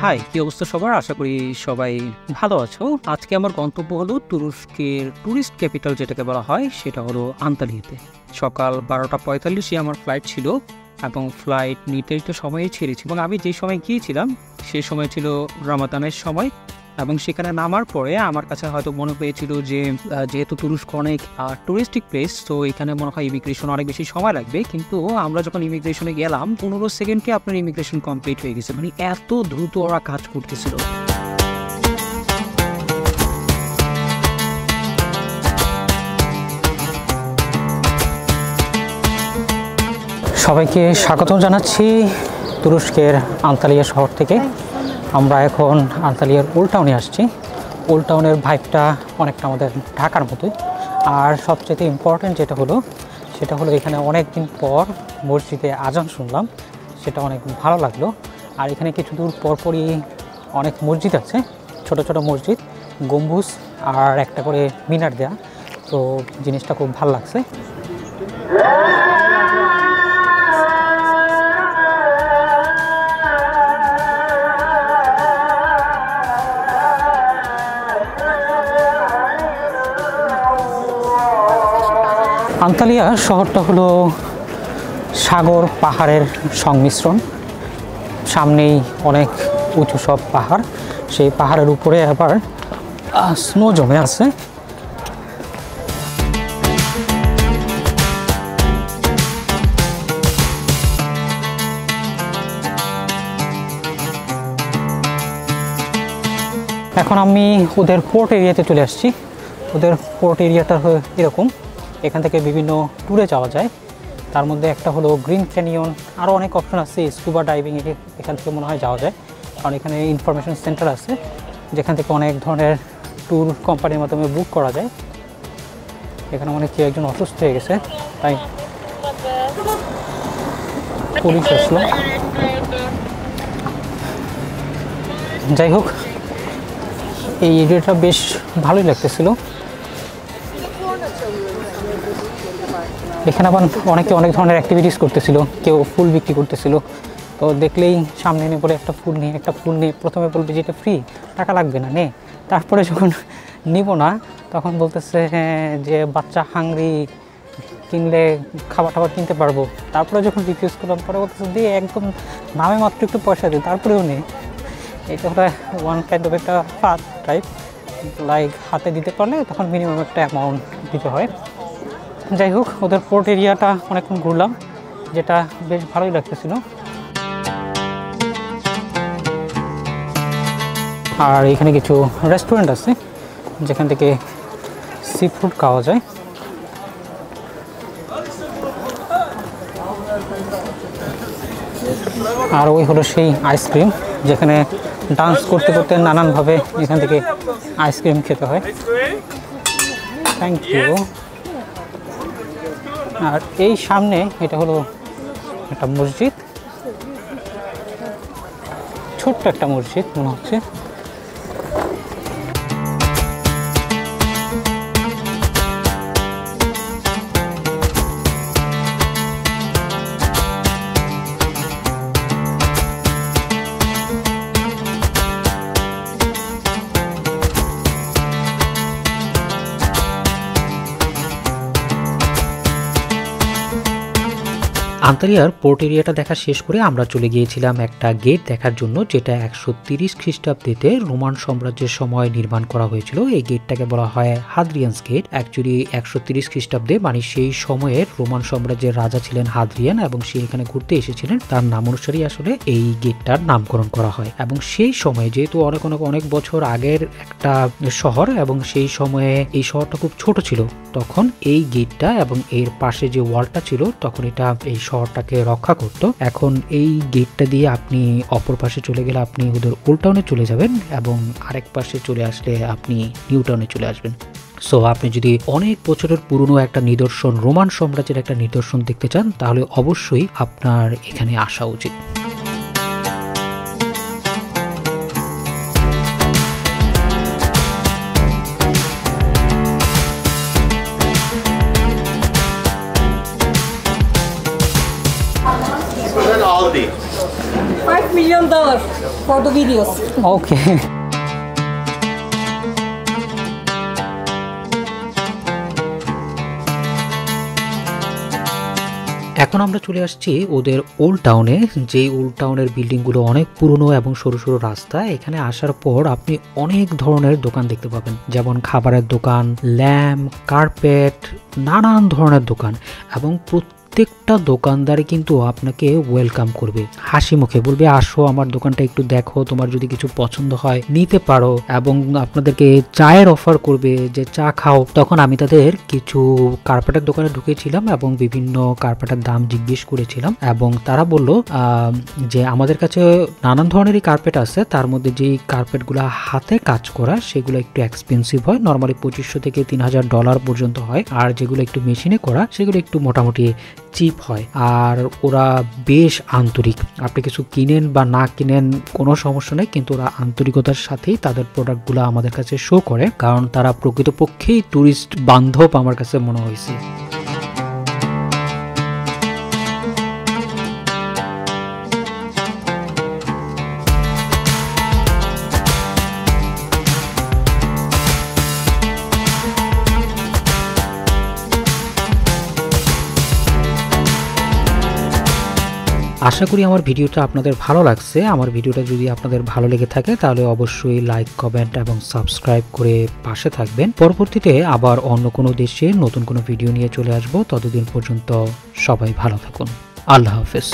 High, কি অবস্থা সবার? আশা করি সবাই ভালো আছো। আজকে আমার গন্তব্য হলো তুরস্কের ট্যুরিস্ট ক্যাপিটাল যেটাকে বলা হয়, সেটা হলো আন্তালিয়াতে। সকাল 12:45-এ আমার ফ্লাইট ছিল এবং ফ্লাইট নির্ধারিত সময়ে ছেড়েছি, এবং আমি যে সময় গিয়েছিলাম সে সময় ছিল রামাদানের সময়। এবং সেখানে নামার পরে আমার কাছে হয়তো মনে হয়েছিল যে যেহেতু তুরস্ক অনেক টুরিস্টিক প্লেস, তো এখানে মনে হয় ইমিগ্রেশন অনেক বেশি সময় লাগবে। কিন্তু আমরা যখন ইমিগ্রেশনে গেলাম 15 সেকেন্ডে আপনার ইমিগ্রেশন কমপ্লিট হয়ে গেছে। মানে এত দ্রুত ওরা কাজ করতেছিল। সবাইকে স্বাগত জানাচ্ছি তুরস্কের আন্তালিয়া শহর থেকে। আমরা এখন আন্তালিয়ার ওল্ড টাউনে আসছি। ওল্ড টাউনের ভাইবটা অনেকটা আমাদের ঢাকার মতোই। আর সবচেয়ে ইম্পর্ট্যান্ট সেটা হলো এখানে অনেক দিন পর মসজিদে আজান শুনলাম, সেটা অনেক ভালো লাগলো। আর এখানে কিছু দূর পরপরই অনেক মসজিদ আছে, ছোট ছোট মসজিদ, গম্বুজ আর একটা করে মিনার দেয়া। তো জিনিসটা খুব ভালো লাগছে। আন্তালিয়া শহরটা হলো সাগর পাহাড়ের সংমিশ্রণ। সামনেই অনেক উঁচু সব পাহাড়, সেই পাহাড়ের উপরে আবার স্নো জমে আছে। এখন আমি ওদের পোর্ট এরিয়াতে চলে আসছি। ওদের পোর্ট এরিয়াটা এরকম, এখান থেকে বিভিন্ন ট্যুরে যাওয়া যায়। তার মধ্যে একটা হলো গ্রিন ক্যানিয়ন, আরও অনেক অপশন আছে। স্কুবা ডাইভিং এখান থেকে মনে হয় যাওয়া যায়, কারণ এখানে ইনফরমেশন সেন্টার আছে যেখান থেকে অনেক ধরনের ট্যুর কোম্পানির মাধ্যমে বুক করা যায়। এখানে অনেক কেউ একজন অসুস্থ হয়ে গেছে, তাই পুলিশ আসলো। যাই হোক, এই এরিয়াটা বেশ ভালোই লাগতেছিল। এখানে আবার অনেকে অনেক ধরনের অ্যাক্টিভিটিস করতেছিল, কেউ ফুল বিক্রি করতেছিল। তো দেখলেই সামনে এনে পরে একটা ফুল নিয়ে প্রথমে বলবে যে এটা ফ্রি, টাকা লাগবে না নে। তারপরে যখন নিব না তখন বলতেছে যে বাচ্চা হাংরি, কিনলে খাবার কিনতে পারবো। তারপরে যখন রিফিউজ করলাম পরে বলতেছে দিয়ে একদম নামে মাত্র একটু পয়সা দিই, তারপরেও নেই। এটা হলো ওয়ান কাইন্ড অফ একটা ফাদ টাইপ, লাইক হাতে দিতে পারলে তখন মিনিমাম একটা অ্যামাউন্ট দিতে হয়। যাই হোক, ওদের পোর্ট এরিয়াটা অনেকক্ষণ ঘুরলাম, যেটা বেশ ভালোই লাগতেছিল। আর এখানে কিছু রেস্টুরেন্ট আছে যেখান থেকে সি ফুড খাওয়া যায়। আর ওই হলো সেই আইসক্রিম, যেখানে ডান্স করতে করতে নানানভাবে এখান থেকে আইসক্রিম খেতে হয়। Thank you. আর এই সামনে এটা হলো একটা মসজিদ, ছোট্ট একটা মসজিদ মনে হচ্ছে। আন্তালিয়ার পোর্ট এরিয়াটা দেখা শেষ করে আমরা চলে গিয়েছিলাম একটা গেট দেখার জন্য, যেটা 130 খ্রিস্টাব্দে রোমান সাম্রাজ্যের সময় নির্মাণ করা হয়েছিল। এই গেটটাকে বলা হয় হাদ্রিয়ানস গেট। অ্যাকচুয়ালি 130 খ্রিস্টাব্দে, মানে সেই সময়ের রোমান সাম্রাজ্যের রাজা ছিলেন হাদ্রিয়ান, এবং সে এখানে ঘুরতে এসেছিলেন। তার নাম অনুসারেই আসলে এই গেটটার নামকরণ করা হয়। এবং সেই সময় যেহেতু অনেক বছর আগের একটা শহর, এবং সেই সময়ে এই শহরটা খুব ছোট ছিল, তখন এই গেটটা এবং এর পাশে যে ওয়ালটা ছিল তখন এটা এই শহরটাকে রক্ষা করত। এখন এই গেটটা দিয়ে আপনি অপর পাশে চলে গেলে আপনি ওদের ওল্ড টাউনে চলে যাবেন, এবং আরেক পাশে চলে আসলে আপনি নিউ টাউনে চলে আসবেন। সো আপনি যদি অনেক বছরের পুরনো একটা নিদর্শন, রোমান সাম্রাজ্যের একটা নিদর্শন দেখতে চান, তাহলে অবশ্যই আপনার এখানে আসা উচিত। Aldi. $5 million for the videos. ওকে। এখন আমরা চলে আসছি ওদের ওল্ড টাউনে, যেই ওল্ড টাউনের বিল্ডিংগুলো অনেক পুরনো এবং সরু সরু রাস্তা। এখানে আসার পর আপনি অনেক ধরনের দোকান দেখতে পাবেন, যেমন খাবারের দোকান, ল্যাম্প, কার্পেট, নানান ধরনের দোকান, এবং প্রত্যেকটা দোকানদারই কিন্তু আপনাকে ওয়েলকাম করবে, হাসি মুখে বলবে আসো আমার দোকানটা একটু দেখো, তোমার যদি কিছু পছন্দ হয় নিতে পারো, এবং আপনাদেরকে চায়ের অফার করবে যে চা খাও। তখন আমি তাদের কিছু কার্পেটের দোকানে ঢুকেছিলাম এবং বিভিন্ন কার্পেটের দাম জিজ্ঞেস করেছিলাম, এবং তারা বলল যে আমাদের কাছে নানান ধরনেরই কার্পেট আছে, তার মধ্যে যেই কার্পেটগুলো হাতে কাজ করা সেগুলো একটু এক্সপেন্সিভ হয়, নর্মালি $2500 থেকে $3000 পর্যন্ত হয়, আর যেগুলো একটু মেশিনে করা সেগুলো একটু মোটামুটি চিপ হয়। আর ওরা বেশ আন্তরিক, আপনি কিছু কিনেন বা না কিনেন কোনো সমস্যা নেই, কিন্তু ওরা আন্তরিকতার সাথেই তাদের প্রোডাক্টগুলো আমাদের কাছে শো করে, কারণ তারা প্রকৃতপক্ষেই ট্যুরিস্ট বান্ধব আমার কাছে মনে হয়েছে। আশা করি আমার ভিডিওটা আপনাদের ভালো লাগছে। আমার ভিডিওটা যদি আপনাদের ভালো লেগে থাকে তাহলে অবশ্যই লাইক, কমেন্ট এবং সাবস্ক্রাইব করে পাশে থাকবেন। পরবর্তীতে আবার অন্য কোনো দেশে নতুন কোনো ভিডিও নিয়ে চলে আসব। ততদিন পর্যন্ত সবাই ভালো থাকুন। আল্লাহ হাফেজ।